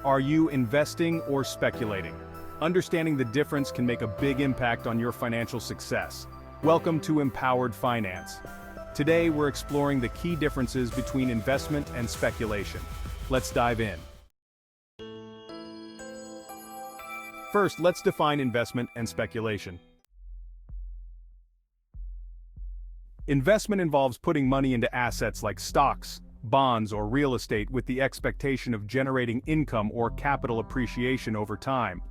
Are you investing or speculating? Understanding the difference can make a big impact on your financial success. Welcome to Empowered Finance. Today we're exploring the key differences between investment and speculation. Let's dive in. First, let's define investment and speculation. Investment involves putting money into assets like stocks, bonds, or real estate with the expectation of generating income or capital appreciation over time.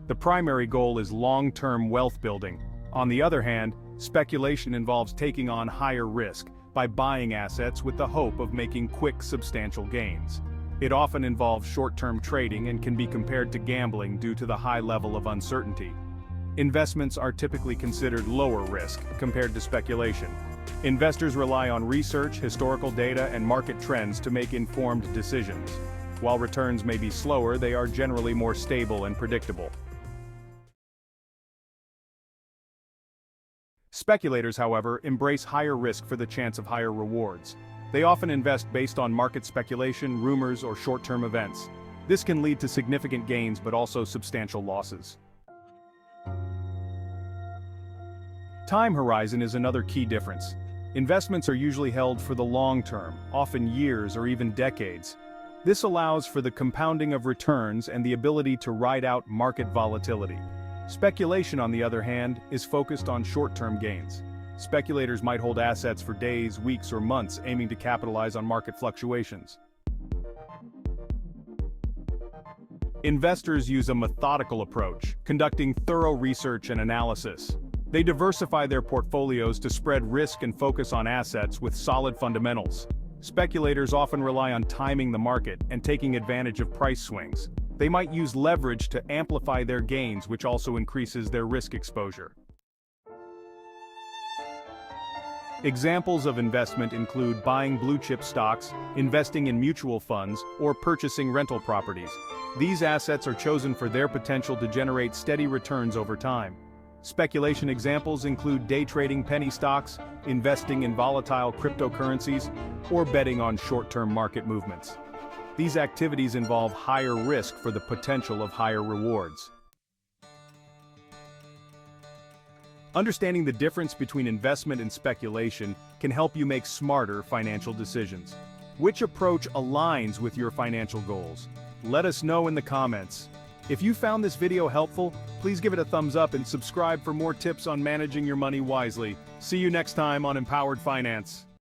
The primary goal is long-term wealth building. On the other hand, speculation involves taking on higher risk by buying assets with the hope of making quick, substantial gains. It often involves short-term trading and can be compared to gambling due to the high level of uncertainty. Investments are typically considered lower risk compared to speculation. Investors rely on research, historical data, and market trends to make informed decisions. While returns may be slower, they are generally more stable and predictable. Speculators, however, embrace higher risk for the chance of higher rewards. They often invest based on market speculation, rumors, or short-term events. This can lead to significant gains but also substantial losses. Time horizon is another key difference. Investments are usually held for the long term, often years or even decades. This allows for the compounding of returns and the ability to ride out market volatility. Speculation, on the other hand, is focused on short-term gains. Speculators might hold assets for days, weeks, or months, aiming to capitalize on market fluctuations. Investors use a methodical approach, conducting thorough research and analysis. They diversify their portfolios to spread risk and focus on assets with solid fundamentals. Speculators often rely on timing the market and taking advantage of price swings. They might use leverage to amplify their gains, which also increases their risk exposure. Examples of investment include buying blue-chip stocks, investing in mutual funds, or purchasing rental properties. These assets are chosen for their potential to generate steady returns over time. Speculation examples include day trading penny stocks, investing in volatile cryptocurrencies, or betting on short-term market movements. These activities involve higher risk for the potential of higher rewards. Understanding the difference between investment and speculation can help you make smarter financial decisions. Which approach aligns with your financial goals? Let us know in the comments. If you found this video helpful, please give it a thumbs up and subscribe for more tips on managing your money wisely. See you next time on Empowered Finance.